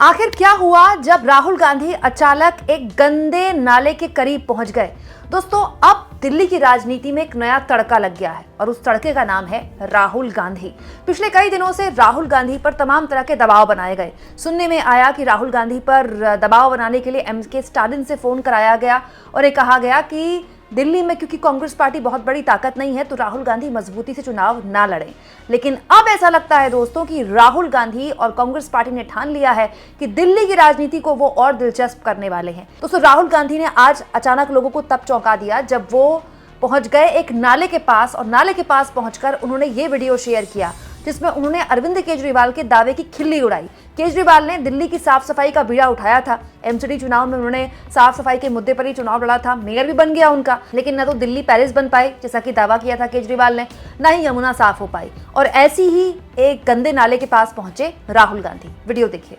आखिर क्या हुआ जब राहुल गांधी अचानक एक गंदे नाले के करीब पहुंच गए। दोस्तों, अब दिल्ली की राजनीति में एक नया तड़का लग गया है और उस तड़के का नाम है राहुल गांधी। पिछले कई दिनों से राहुल गांधी पर तमाम तरह के दबाव बनाए गए। सुनने में आया कि राहुल गांधी पर दबाव बनाने के लिए एमके स्टालिन से फोन कराया गया और ये कहा गया कि दिल्ली में क्योंकि कांग्रेस पार्टी बहुत बड़ी ताकत नहीं है तो राहुल गांधी मजबूती से चुनाव ना लड़ें। लेकिन अब ऐसा लगता है दोस्तों कि राहुल गांधी और कांग्रेस पार्टी ने ठान लिया है कि दिल्ली की राजनीति को वो और दिलचस्प करने वाले हैं। दोस्तों, राहुल गांधी ने आज अचानक लोगों को तब चौंका दिया जब वो पहुंच गए एक नाले के पास और नाले के पास पहुंचकर उन्होंने ये वीडियो शेयर किया जिसमें उन्होंने अरविंद केजरीवाल के दावे की खिल्ली उड़ाई। केजरीवाल ने दिल्ली की साफ सफाई का बीड़ा उठाया था। एमसीडी चुनाव में उन्होंने साफ सफाई के मुद्दे पर ही चुनाव लड़ा था, मेयर भी बन गया उनका, लेकिन न तो दिल्ली पेरिस बन पाए जैसा कि दावा किया था केजरीवाल ने, न ही यमुना साफ हो पाई। और ऐसी ही एक गंदे नाले के पास पहुंचे राहुल गांधी। वीडियो देखिए।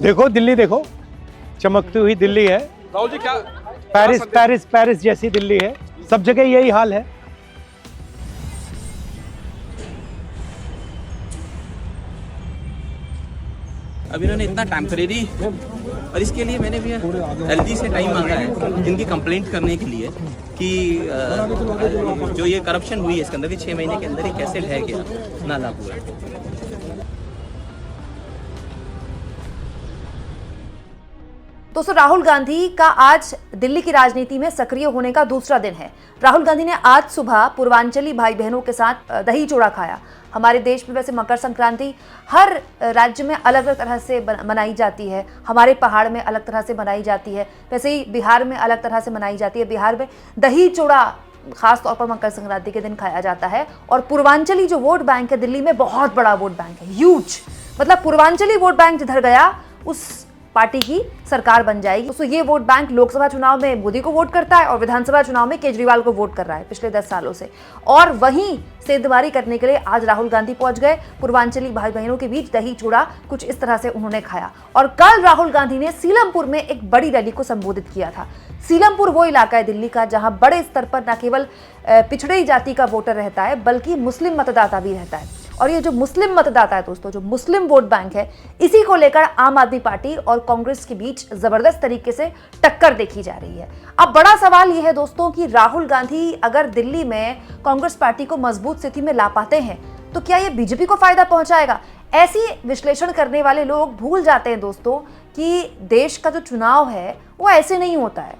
देखो दिल्ली, देखो चमकती हुई दिल्ली है। राहुल जी क्या पेरिस जैसी दिल्ली है। सब जगह यही हाल है। अब इन्होंने इतना टेम्परेरी और इसके लिए मैंने भी एलजी से टाइम मांगा है इनकी कंप्लेंट करने के लिए कि जो ये करप्शन हुई है इसके अंदर 6 महीने के अंदर ही कैसे ढह गया नाला पूरा। दोस्तों, राहुल गांधी का आज दिल्ली की राजनीति में सक्रिय होने का दूसरा दिन है। राहुल गांधी ने आज सुबह पूर्वांचली भाई बहनों के साथ दही चूड़ा खाया। हमारे देश में वैसे मकर संक्रांति हर राज्य में अलग अलग तरह से मनाई जाती है। हमारे पहाड़ में अलग तरह से मनाई जाती है, वैसे ही बिहार में अलग तरह से मनाई जाती है। बिहार में दही चूड़ा खास तौर पर मकर संक्रांति के दिन खाया जाता है। और पूर्वांचली जो वोट बैंक है दिल्ली में, बहुत बड़ा वोट बैंक है, ह्यूज। मतलब पूर्वांचली वोट बैंक जिधर गया उस पार्टी की सरकार बन जाएगी। तो ये वोट बैंक लोकसभा चुनाव में मोदी को वोट करता है और विधानसभा चुनाव में केजरीवाल को वोट कर रहा है पिछले 10 सालों से। और वहीं सेंधमारी करने के लिए आज राहुल गांधी पहुंच गए। पूर्वांचली भाई बहनों के बीच दही चूड़ा कुछ इस तरह से उन्होंने खाया। और कल राहुल गांधी ने सीलमपुर में एक बड़ी रैली को संबोधित किया था। सीलमपुर वो इलाका है दिल्ली का जहां बड़े स्तर पर न केवल पिछड़ी जाति का वोटर रहता है बल्कि मुस्लिम मतदाता भी रहता है। और ये जो मुस्लिम मतदाता है दोस्तों, जो मुस्लिम वोट बैंक है, इसी को लेकर आम आदमी पार्टी और कांग्रेस के बीच जबरदस्त तरीके से टक्कर देखी जा रही है। अब बड़ा सवाल यह है दोस्तों कि राहुल गांधी अगर दिल्ली में कांग्रेस पार्टी को मजबूत स्थिति में ला पाते हैं तो क्या ये बीजेपी को फायदा पहुंचाएगा? ऐसी विश्लेषण करने वाले लोग भूल जाते हैं दोस्तों कि देश का जो चुनाव है वो ऐसे नहीं होता है।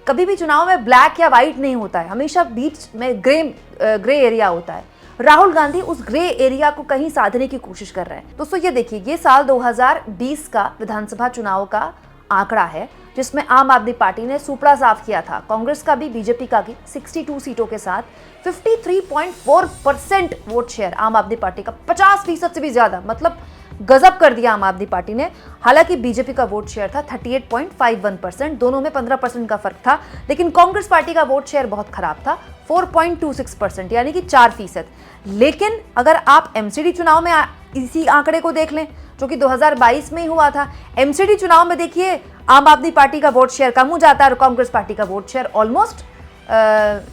कभी भी चुनाव में ब्लैक या व्हाइट नहीं होता है, हमेशा बीच में ग्रे एरिया होता है। राहुल गांधी उस ग्रे एरिया को कहीं साधने की कोशिश कर रहे हैं। दोस्तों, ये देखिए, ये साल 2020 का विधानसभा चुनाव का आंकड़ा है जिसमें आम आदमी पार्टी ने सुपड़ा साफ किया था। कांग्रेस का भी, बीजेपी का भी 62 सीटों के साथ 53.4% वोट शेयर आम आदमी पार्टी का, 50% से भी ज्यादा, मतलब गजब कर दिया आम आदमी पार्टी ने। हालांकि बीजेपी का वोट शेयर था 38.51%, दोनों में 15% का फर्क था। लेकिन कांग्रेस पार्टी का वोट शेयर बहुत खराब था, 4.26%, यानी कि 4%। लेकिन अगर आप एमसीडी चुनाव में इसी आंकड़े को देख लें जो कि 2022 में ही हुआ था, एमसीडी चुनाव में देखिए आम आदमी पार्टी का वोट शेयर कम हो जाता है और कांग्रेस पार्टी का वोट शेयर ऑलमोस्ट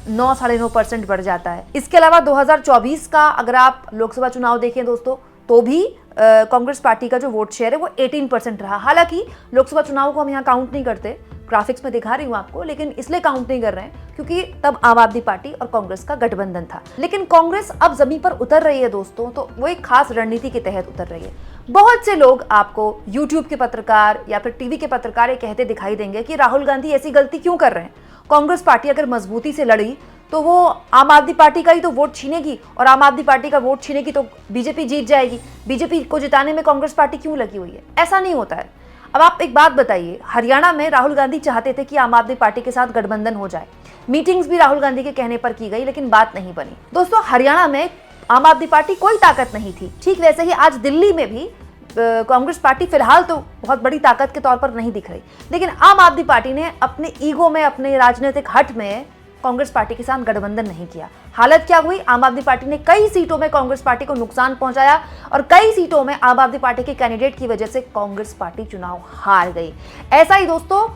9-9.5% बढ़ जाता है। इसके अलावा 2024 का अगर आप लोकसभा चुनाव देखें दोस्तों तो भी कांग्रेस पार्टी का जो वोट शेयर है वो 18% रहा। हालांकि लोकसभा चुनाव को हम यहाँ काउंट नहीं करते, ग्राफिक्स में दिखा रही हूँ आपको, लेकिन इसलिए काउंट नहीं कर रहे हैं क्योंकि तब आम आदमी पार्टी और कांग्रेस का गठबंधन था। लेकिन कांग्रेस अब जमीन पर उतर रही है दोस्तों, तो वो एक खास रणनीति के तहत उतर रही है। बहुत से लोग आपको यूट्यूब के पत्रकार या फिर टीवी के पत्रकार ये कहते दिखाई देंगे कि राहुल गांधी ऐसी गलती क्यों कर रहे हैं। कांग्रेस पार्टी अगर मजबूती से लड़ी तो वो आम आदमी पार्टी का ही तो वोट छीनेगी और आम आदमी पार्टी का वोट छीनेगी तो बीजेपी जीत जाएगी। बीजेपी को जिताने में कांग्रेस पार्टी क्यों लगी हुई है? ऐसा नहीं होता है। अब आप एक बात बताइए, हरियाणा में राहुल गांधी चाहते थे कि आम आदमी पार्टी के साथ गठबंधन हो जाए। मीटिंग्स भी राहुल गांधी के कहने पर की गई लेकिन बात नहीं बनी। दोस्तों, हरियाणा में आम आदमी पार्टी कोई ताकत नहीं थी। ठीक वैसे ही आज दिल्ली में भी कांग्रेस पार्टी फिलहाल तो बहुत बड़ी ताकत के तौर पर नहीं दिख रही, लेकिन आम आदमी पार्टी ने अपने ईगो में, अपने राजनीतिक हट में कांग्रेस पार्टी के साथ गठबंधन नहीं किया। हालत क्या हुई? आम आदमी पार्टी ने कई सीटों में कांग्रेस पार्टी को नुकसान पहुंचाया और कई सीटों में आम आदमी पार्टी के कैंडिडेट की वजह से कांग्रेस पार्टी चुनाव हार गई। ऐसा ही दोस्तों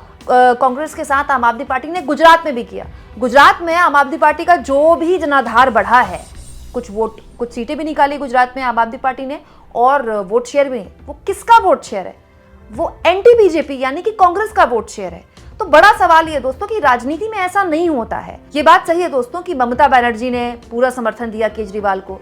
कांग्रेस के साथ आम आदमी पार्टी ने गुजरात में भी किया। गुजरात में आम आदमी पार्टी का जो भी जनाधार बढ़ा है, कुछ सीटें भी निकाली गुजरात में आम आदमी पार्टी ने और वोट शेयर भी नहीं। वो किसका वोट शेयर है? वो एंटी बीजेपी यानी कि कांग्रेस का वोट शेयर है। तो बड़ा सवाल ये दोस्तों कि राजनीति में ऐसा नहीं होता है। ये बात सही है दोस्तों कि ममता बनर्जी ने पूरा समर्थन दिया केजरीवाल को,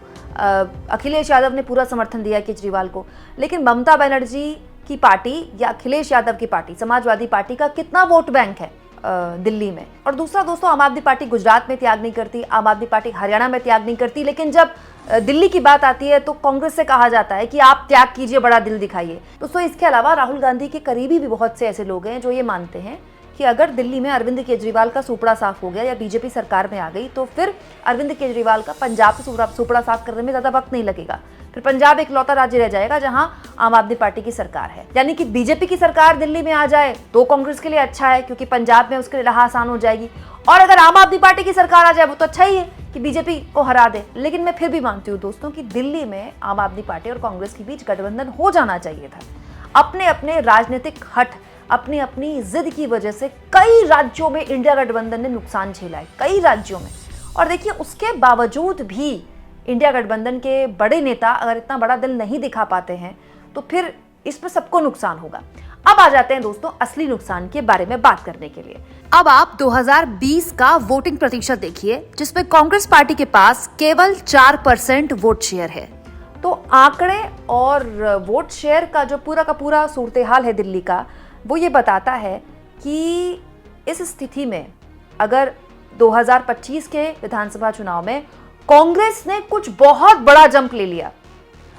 अखिलेश यादव ने पूरा समर्थन दिया केजरीवाल को, लेकिन ममता बनर्जी की पार्टी या अखिलेश यादव की पार्टी समाजवादी पार्टी का कितना वोट बैंक है दिल्ली में। और दूसरा दोस्तों, आम आदमी पार्टी गुजरात में त्याग नहीं करती, आम आदमी पार्टी हरियाणा में त्याग नहीं करती, लेकिन जब दिल्ली की बात आती है तो कांग्रेस से कहा जाता है कि आप त्याग कीजिए, बड़ा दिल दिखाइए। दोस्तों इसके अलावा राहुल गांधी के करीबी भी बहुत से ऐसे लोग हैं जो ये मानते हैं कि अगर दिल्ली में अरविंद केजरीवाल का सुपड़ा साफ हो गया या बीजेपी सरकार में आ गई तो फिर अरविंद केजरीवाल का पंजाब से सुपड़ा साफ करने में ज्यादा वक्त नहीं लगेगा। फिर पंजाब एक लौता राज्य रह जाएगा जहां आम आदमी पार्टी की सरकार है। यानी कि बीजेपी की सरकार दिल्ली में आ जाए तो कांग्रेस के लिए अच्छा है, क्योंकि पंजाब में उसके लिए राह आसान हो जाएगी। और अगर आम आदमी पार्टी की सरकार आ जाए वो तो अच्छा ही है कि बीजेपी को हरा दे। लेकिन मैं फिर भी मानती हूँ दोस्तों कि दिल्ली में आम आदमी पार्टी और कांग्रेस के बीच गठबंधन हो जाना चाहिए था। अपने अपने राजनीतिक हट, अपनी अपनी जिद की वजह से कई राज्यों में इंडिया गठबंधन ने नुकसान झेला है, कई राज्यों में। और देखिए उसके बावजूद भी इंडिया गठबंधन के बड़े नेता अगर इतना बड़ा दिल नहीं दिखा पाते हैं तो फिर इसमें सबको नुकसान होगा। अब आ जाते हैं दोस्तों असली नुकसान के बारे में बात करने के लिए। अब आप 2020 का वोटिंग प्रतिशत देखिए, जिसमें कांग्रेस पार्टी के पास केवल 4% वोट शेयर है। तो आंकड़े और वोट शेयर का जो पूरा का पूरा सूरत हाल है दिल्ली का, वो ये बताता है कि इस स्थिति में अगर 2025 के विधानसभा चुनाव में कांग्रेस ने कुछ बहुत बड़ा जंप ले लिया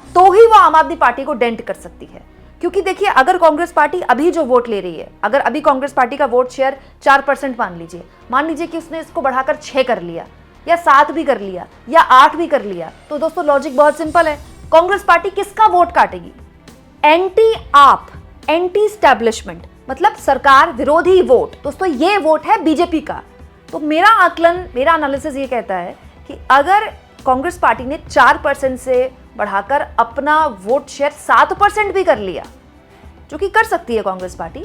तो ही वो आम आदमी पार्टी को डेंट कर सकती है। क्योंकि देखिए अगर कांग्रेस पार्टी अभी जो वोट ले रही है, अगर अभी कांग्रेस पार्टी का वोट शेयर 4% मान लीजिए कि उसने इसको बढ़ाकर 6 कर लिया या 7 भी कर लिया या 8 भी कर लिया, तो दोस्तों लॉजिक बहुत सिंपल है, कांग्रेस पार्टी किसका वोट काटेगी? एंटी आप, एंटी स्टैब्लिशमेंट, मतलब सरकार विरोधी वोट। दोस्तों ये वोट है बीजेपी का। तो मेरा आकलन, मेरा एनालिसिस ये कहता है कि अगर कांग्रेस पार्टी ने 4% से बढ़ाकर अपना वोट शेयर 7% भी कर लिया, जो कि कर सकती है कांग्रेस पार्टी,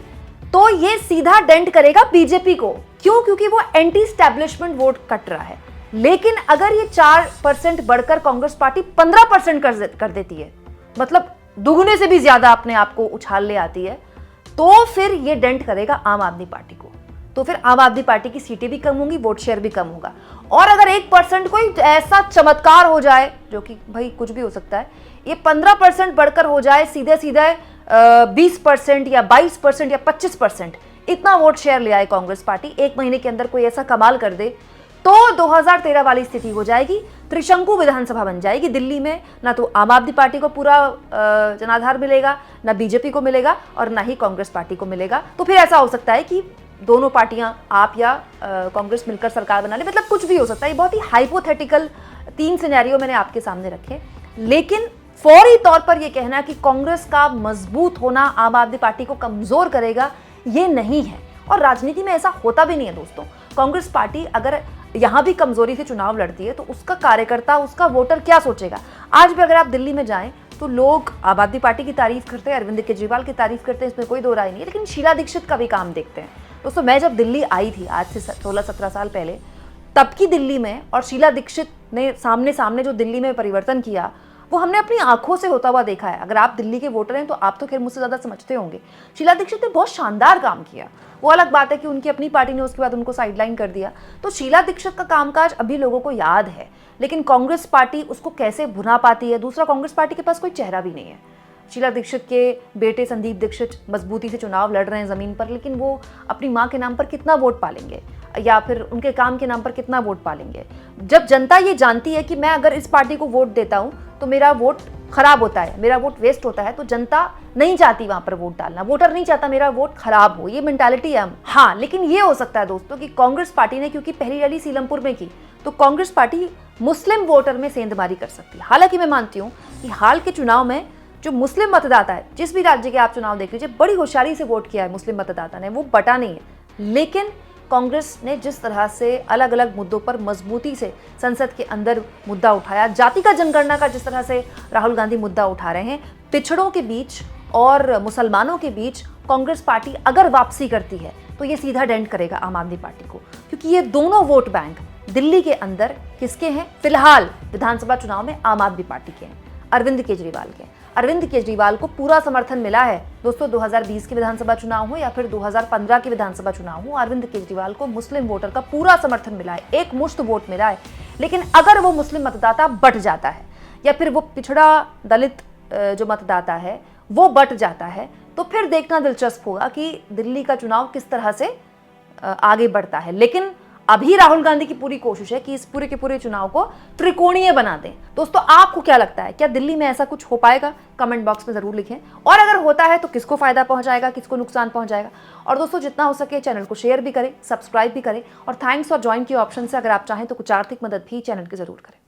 तो ये सीधा डेंट करेगा बीजेपी को। क्यों? क्योंकि वो एंटी स्टैब्लिशमेंट वोट कट रहा है। लेकिन अगर ये 4% बढ़कर कांग्रेस पार्टी 15% कर देती है, मतलब दुगने से भी ज्यादा अपने आप को उछाल ले आती है, तो फिर ये डेंट करेगा आम आदमी पार्टी को। तो फिर आम आदमी पार्टी की सीटें भी कम होंगी, वोट शेयर भी कम होगा। और अगर 1% कोई ऐसा चमत्कार हो जाए, जो कि भाई कुछ भी हो सकता है, ये 15% बढ़कर हो जाए सीधे सीधे 20% या 22% या 25%, इतना वोट शेयर ले आए कांग्रेस पार्टी, एक महीने के अंदर कोई ऐसा कमाल कर दे, तो 2013 वाली स्थिति हो जाएगी, त्रिशंकु विधानसभा बन जाएगी दिल्ली में। ना तो आम आदमी पार्टी को पूरा जनाधार मिलेगा, ना बीजेपी को मिलेगा और ना ही कांग्रेस पार्टी को मिलेगा। तो फिर ऐसा हो सकता है कि दोनों पार्टियां, आप या कांग्रेस मिलकर सरकार बना ले, मतलब कुछ भी हो सकता है। ये बहुत ही हाइपोथेटिकल 3 सिनेरियो मैंने आपके सामने रखे, लेकिन फौरी तौर पर यह कहना कि कांग्रेस का मजबूत होना आम आदमी पार्टी को कमजोर करेगा, ये नहीं है। और राजनीति में ऐसा होता भी नहीं है दोस्तों। कांग्रेस पार्टी अगर यहां भी कमजोरी से चुनाव लड़ती है तो उसका कार्यकर्ता, उसका वोटर क्या सोचेगा? आज भी अगर आप दिल्ली में जाएं तो लोग आम आदमी पार्टी की तारीफ करते हैं, अरविंद केजरीवाल की तारीफ करते हैं, इसमें कोई दो राय नहीं है, लेकिन शीला दीक्षित का भी काम देखते हैं। दोस्तों मैं जब दिल्ली आई थी आज से 16-17 साल पहले, तब की दिल्ली में और शीला दीक्षित ने सामने सामने जो दिल्ली में परिवर्तन किया, वो हमने अपनी आंखों से होता हुआ देखा है। अगर आप दिल्ली के वोटर हैं तो आप तो खैर मुझसे ज्यादा समझते होंगे। शीला दीक्षित ने बहुत शानदार काम किया। वो अलग बात है कि उनकी अपनी पार्टी ने उसके बाद उनको साइडलाइन कर दिया। तो शीला दीक्षित का कामकाज अभी लोगों को याद है, लेकिन कांग्रेस पार्टी उसको कैसे भुना पाती है? दूसरा, कांग्रेस पार्टी के पास कोई चेहरा भी नहीं है। शीला दीक्षित के बेटे संदीप दीक्षित मजबूती से चुनाव लड़ रहे हैं जमीन पर, लेकिन वो अपनी माँ के नाम पर कितना वोट पालेंगे या फिर उनके काम के नाम पर कितना वोट पालेंगे? जब जनता ये जानती है कि मैं अगर इस पार्टी को वोट देता हूं तो मेरा वोट खराब होता है, मेरा वोट वेस्ट होता है, तो जनता नहीं चाहती वहां पर वोट डालना, वोटर नहीं चाहता मेरा वोट खराब हो, ये मेंटालिटी है। हाँ, लेकिन ये हो सकता है दोस्तों कि कांग्रेस पार्टी ने, क्योंकि पहली रैली सीलमपुर में की, तो कांग्रेस पार्टी मुस्लिम वोटर में सेंधमारी कर सकती है। हालांकि मैं मानती हूँ कि हाल के चुनाव में जो मुस्लिम मतदाता है, जिस भी राज्य के आप चुनाव देख लीजिए, बड़ी होशियारी से वोट किया है मुस्लिम मतदाता ने, वो बटा नहीं है। लेकिन कांग्रेस ने जिस तरह से अलग अलग मुद्दों पर मजबूती से संसद के अंदर मुद्दा उठाया, जाति का जनगणना का जिस तरह से राहुल गांधी मुद्दा उठा रहे हैं, पिछड़ों के बीच और मुसलमानों के बीच कांग्रेस पार्टी अगर वापसी करती है तो ये सीधा डेंट करेगा आम आदमी पार्टी को, क्योंकि ये दोनों वोट बैंक दिल्ली के अंदर किसके हैं? फिलहाल विधानसभा चुनाव में आम आदमी पार्टी के हैं, अरविंद केजरीवाल के। अरविंद केजरीवाल को पूरा समर्थन मिला है। दोस्तों 2020 के विधानसभा चुनाव हो या फिर 2015 के विधानसभा चुनाव हो, अरविंद केजरीवाल को मुस्लिम वोटर का पूरा समर्थन मिला है, एक मुश्त वोट मिला है। लेकिन अगर वो मुस्लिम मतदाता बट जाता है या फिर वो पिछड़ा दलित जो मतदाता है वो बट जाता है, तो फिर देखना दिलचस्प होगा कि दिल्ली का चुनाव किस तरह से आगे बढ़ता है। लेकिन अभी राहुल गांधी की पूरी कोशिश है कि इस पूरे के पूरे चुनाव को त्रिकोणीय बना दें। दोस्तों आपको क्या लगता है, क्या दिल्ली में ऐसा कुछ हो पाएगा? कमेंट बॉक्स में जरूर लिखें। और अगर होता है तो किसको फायदा पहुंचाएगा, किसको नुकसान पहुंचाएगा? और दोस्तों जितना हो सके चैनल को शेयर भी करें, सब्सक्राइब भी करें और थैंक्स और ज्वाइन के ऑप्शन से अगर आप चाहें तो कुछ आर्थिक मदद भी चैनल की जरूर करें।